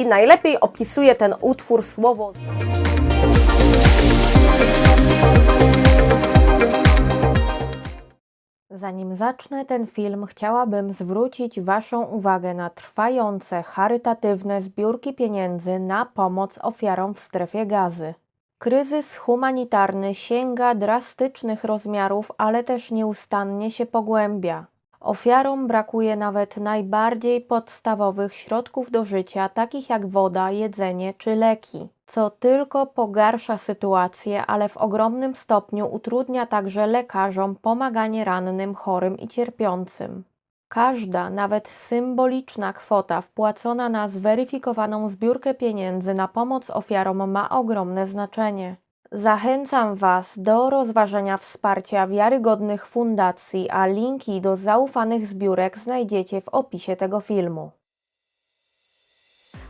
I najlepiej opisuje ten utwór słowo. Zanim zacznę ten film, chciałabym zwrócić Waszą uwagę na trwające charytatywne zbiórki pieniędzy na pomoc ofiarom w strefie Gazy. Kryzys humanitarny sięga drastycznych rozmiarów, ale też nieustannie się pogłębia. Ofiarom brakuje nawet najbardziej podstawowych środków do życia, takich jak woda, jedzenie czy leki, co tylko pogarsza sytuację, ale w ogromnym stopniu utrudnia także lekarzom pomaganie rannym, chorym i cierpiącym. Każda, nawet symboliczna kwota wpłacona na zweryfikowaną zbiórkę pieniędzy na pomoc ofiarom ma ogromne znaczenie. Zachęcam Was do rozważenia wsparcia wiarygodnych fundacji, a linki do zaufanych zbiórek znajdziecie w opisie tego filmu.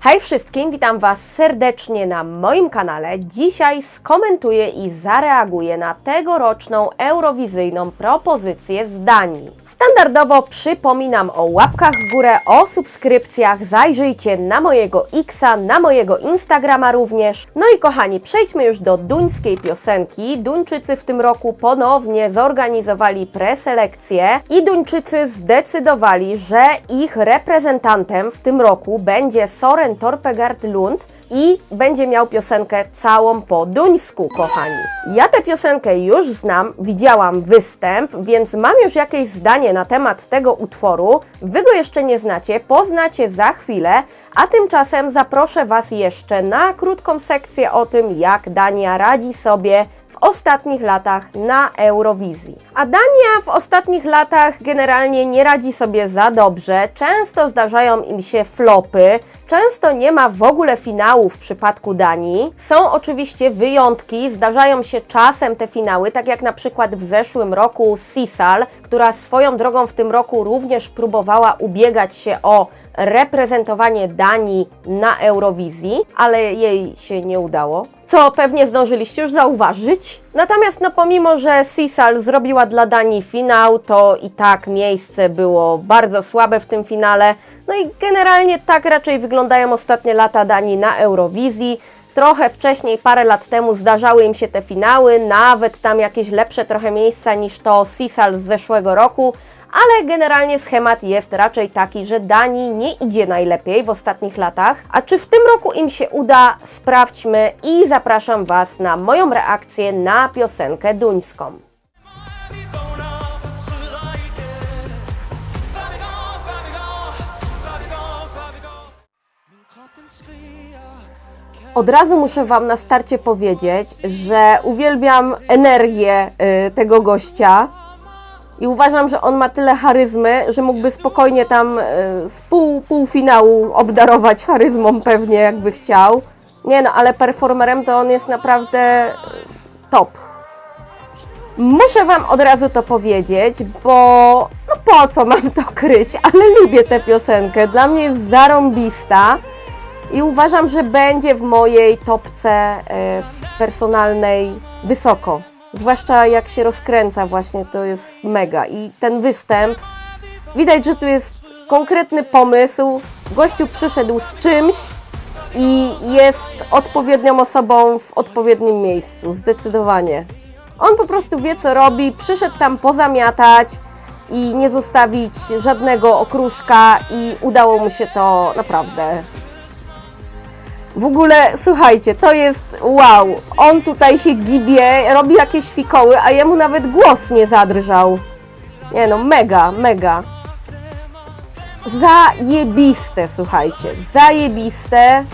Hej wszystkim, witam Was serdecznie na moim kanale. Dzisiaj skomentuję i zareaguję na tegoroczną eurowizyjną propozycję z Danii. Standardowo przypominam o łapkach w górę, o subskrypcjach, zajrzyjcie na mojego Xa, na mojego Instagrama również. No i kochani, przejdźmy już do duńskiej piosenki. Duńczycy w tym roku ponownie zorganizowali preselekcję i Duńczycy zdecydowali, że ich reprezentantem w tym roku będzie Søren Torpegaard Lund i będzie miał piosenkę całą po duńsku, kochani. Ja tę piosenkę już znam, widziałam występ, więc mam już jakieś zdanie na temat tego utworu. Wy go jeszcze nie znacie, poznacie za chwilę, a tymczasem zaproszę Was jeszcze na krótką sekcję o tym, jak Dania radzi sobie w ostatnich latach na Eurowizji. A Dania w ostatnich latach generalnie nie radzi sobie za dobrze, często zdarzają im się flopy, często nie ma w ogóle finału w przypadku Danii. Są oczywiście wyjątki, zdarzają się czasem te finały, tak jak na przykład w zeszłym roku Sissal, która swoją drogą w tym roku również próbowała ubiegać się o reprezentowanie Danii na Eurowizji, ale jej się nie udało, co pewnie zdążyliście już zauważyć. Natomiast pomimo, że Sissal zrobiła dla Danii finał, to i tak miejsce było bardzo słabe w tym finale. No i generalnie tak raczej wyglądają ostatnie lata Danii na Eurowizji. Trochę wcześniej, parę lat temu zdarzały im się te finały, nawet tam jakieś lepsze trochę miejsca niż to Sissal z zeszłego roku, ale generalnie schemat jest raczej taki, że Danii nie idzie najlepiej w ostatnich latach. A czy w tym roku im się uda? Sprawdźmy i zapraszam Was na moją reakcję na piosenkę duńską. Od razu muszę Wam na starcie powiedzieć, że uwielbiam energię tego gościa. I uważam, że on ma tyle charyzmy, że mógłby spokojnie tam z półfinału obdarować charyzmą pewnie, jakby chciał. Nie no, ale performerem to on jest naprawdę top. Muszę Wam od razu to powiedzieć, bo no po co mam to kryć, ale lubię tę piosenkę. Dla mnie jest zarąbista i uważam, że będzie w mojej topce personalnej wysoko. Zwłaszcza jak się rozkręca właśnie, to jest mega. I ten występ, widać, że tu jest konkretny pomysł. Gościu przyszedł z czymś i jest odpowiednią osobą w odpowiednim miejscu, zdecydowanie. On po prostu wie, co robi, przyszedł tam pozamiatać i nie zostawić żadnego okruszka i udało mu się to naprawdę. W ogóle, słuchajcie, to jest wow, on tutaj się gibie, robi jakieś fikoły, a jemu nawet głos nie zadrżał. Nie no, mega, mega. Zajebiste, słuchajcie, zajebiste.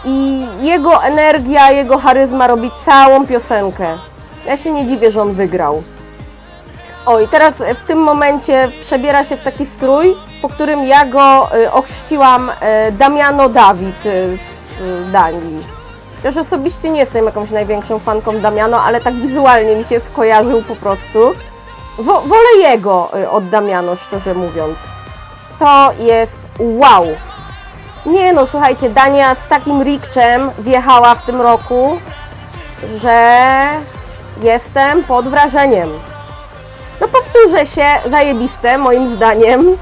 I jego energia, jego charyzma robi całą piosenkę. Ja się nie dziwię, że on wygrał. O, i teraz w tym momencie przebiera się w taki strój, po którym ja go ochrzciłam Damiano David z Danii. Też osobiście nie jestem jakąś największą fanką Damiano, ale tak wizualnie mi się skojarzył po prostu. Wolę jego od Damiano, szczerze mówiąc. To jest wow! Nie no, słuchajcie, Dania z takim rikczem wjechała w tym roku, że jestem pod wrażeniem. No powtórzę się, zajebiste moim zdaniem.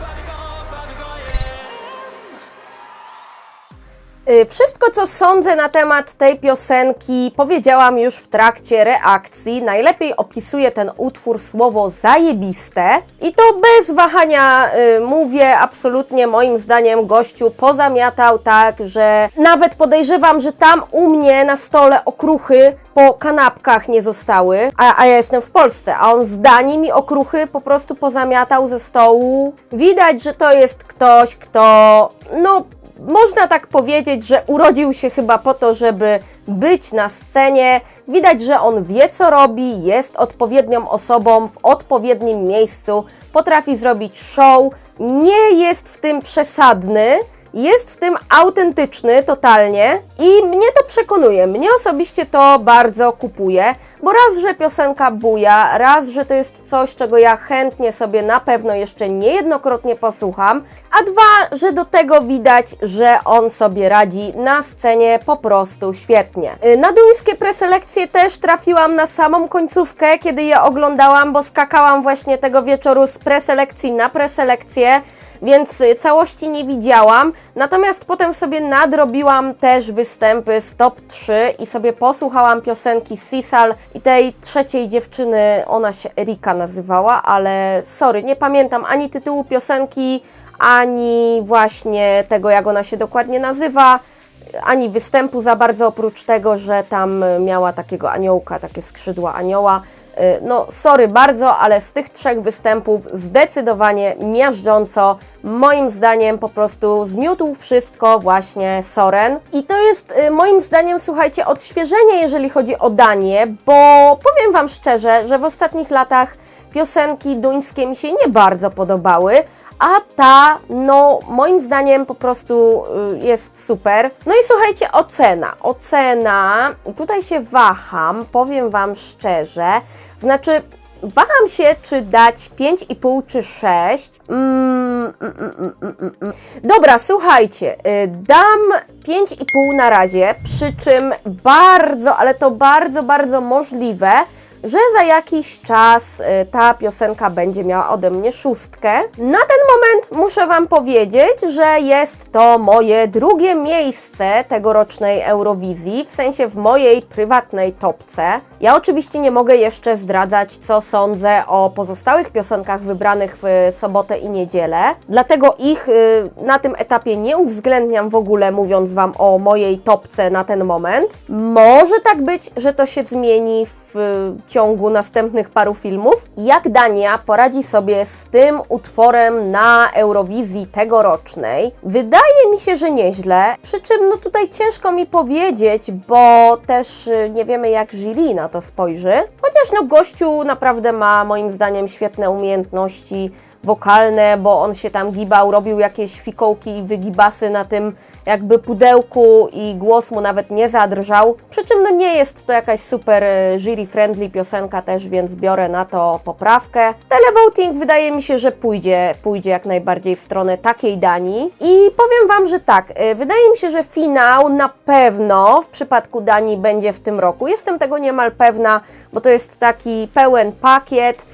Wszystko, co sądzę na temat tej piosenki, powiedziałam już w trakcie reakcji. Najlepiej opisuje ten utwór słowo zajebiste i to bez wahania mówię, absolutnie moim zdaniem gościu pozamiatał tak, że nawet podejrzewam, że tam u mnie na stole okruchy po kanapkach nie zostały, a ja jestem w Polsce, a on z Danii mi okruchy po prostu pozamiatał ze stołu. Widać, że to jest ktoś, kto, no można tak powiedzieć, że urodził się chyba po to, żeby być na scenie. Widać, że on wie, co robi, jest odpowiednią osobą w odpowiednim miejscu, potrafi zrobić show, nie jest w tym przesadny, jest w tym autentyczny totalnie i mnie to przekonuje, mnie osobiście to bardzo kupuje, bo raz, że piosenka buja, raz, że to jest coś, czego ja chętnie sobie na pewno jeszcze niejednokrotnie posłucham, a dwa, że do tego widać, że on sobie radzi na scenie po prostu świetnie. Na duńskie preselekcje też trafiłam na samą końcówkę, kiedy je oglądałam, bo skakałam właśnie tego wieczoru z preselekcji na preselekcję, więc całości nie widziałam, natomiast potem sobie nadrobiłam też występy z top 3 i sobie posłuchałam piosenki Sisal i tej trzeciej dziewczyny, ona się Erika nazywała, ale sorry, nie pamiętam ani tytułu piosenki, ani właśnie tego, jak ona się dokładnie nazywa, ani występu za bardzo, oprócz tego, że tam miała takiego aniołka, takie skrzydła anioła. No sorry bardzo, ale z tych trzech występów zdecydowanie miażdżąco, moim zdaniem po prostu zmiótł wszystko właśnie Soren. I to jest moim zdaniem, słuchajcie, odświeżenie, jeżeli chodzi o Danię, bo powiem Wam szczerze, że w ostatnich latach piosenki duńskie mi się nie bardzo podobały, a ta, no moim zdaniem po prostu jest super. No i słuchajcie, ocena, tutaj się waham, powiem Wam szczerze, znaczy waham się, czy dać 5,5 czy 6. Dobra, słuchajcie, dam 5,5 na razie, przy czym bardzo, ale to bardzo możliwe, że za jakiś czas ta piosenka będzie miała ode mnie 6. Na ten moment muszę Wam powiedzieć, że jest to moje drugie miejsce tegorocznej Eurowizji, w sensie w mojej prywatnej topce. Ja oczywiście nie mogę jeszcze zdradzać, co sądzę o pozostałych piosenkach wybranych w sobotę i niedzielę, dlatego ich na tym etapie nie uwzględniam w ogóle, mówiąc Wam o mojej topce na ten moment. Może tak być, że to się zmieni w ciągu następnych paru filmów. Jak Dania poradzi sobie z tym utworem na Eurowizji tegorocznej? Wydaje mi się, że nieźle, przy czym no tutaj ciężko mi powiedzieć, bo też nie wiemy, jak jury na to spojrzy. Chociaż no gościu naprawdę ma moim zdaniem świetne umiejętności wokalne, bo on się tam gibał, robił jakieś fikołki i wygibasy na tym jakby pudełku i głos mu nawet nie zadrżał. Przy czym no nie jest to jakaś super jury-friendly piosenka też, więc biorę na to poprawkę. Televoting wydaje mi się, że pójdzie jak najbardziej w stronę takiej Danii. I powiem Wam, że tak, wydaje mi się, że finał na pewno w przypadku Danii będzie w tym roku. Jestem tego niemal pewna, bo to jest taki pełen pakiet,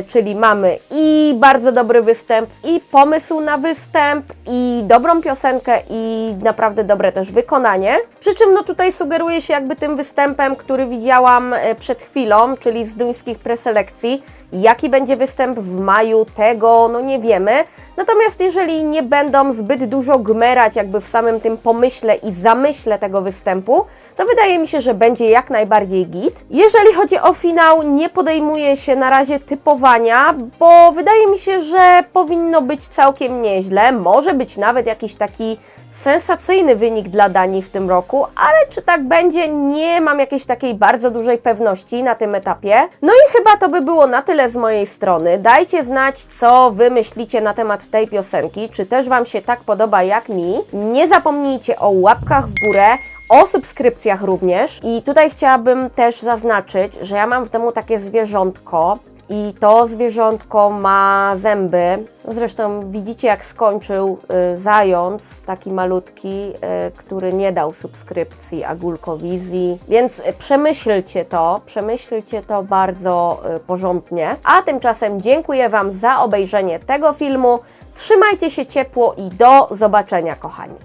czyli mamy i bardzo dobry występ, i pomysł na występ, i dobrą piosenkę, i naprawdę dobre też wykonanie. Przy czym no tutaj sugeruje się jakby tym występem, który widziałam przed chwilą, czyli z duńskich preselekcji. Jaki będzie występ w maju, tego no nie wiemy. Natomiast jeżeli nie będą zbyt dużo gmerać jakby w samym tym pomyśle i zamyśle tego występu, to wydaje mi się, że będzie jak najbardziej git. Jeżeli chodzi o finał, nie podejmuję się na razie typowania, bo wydaje mi się, że powinno być całkiem nieźle. Może być nawet jakiś taki sensacyjny wynik dla Danii w tym roku, ale czy tak będzie, nie mam jakiejś takiej bardzo dużej pewności na tym etapie. No i chyba to by było na tyle z mojej strony. Dajcie znać, co Wy myślicie na temat tej piosenki, czy też Wam się tak podoba jak mi. Nie zapomnijcie o łapkach w górę, o subskrypcjach również. I tutaj chciałabym też zaznaczyć, że ja mam w domu takie zwierzątko i to zwierzątko ma zęby. Zresztą widzicie, jak skończył zając, taki malutki, który nie dał subskrypcji Agulkowizji. Więc przemyślcie to bardzo porządnie. A tymczasem dziękuję Wam za obejrzenie tego filmu. Trzymajcie się ciepło i do zobaczenia, kochani.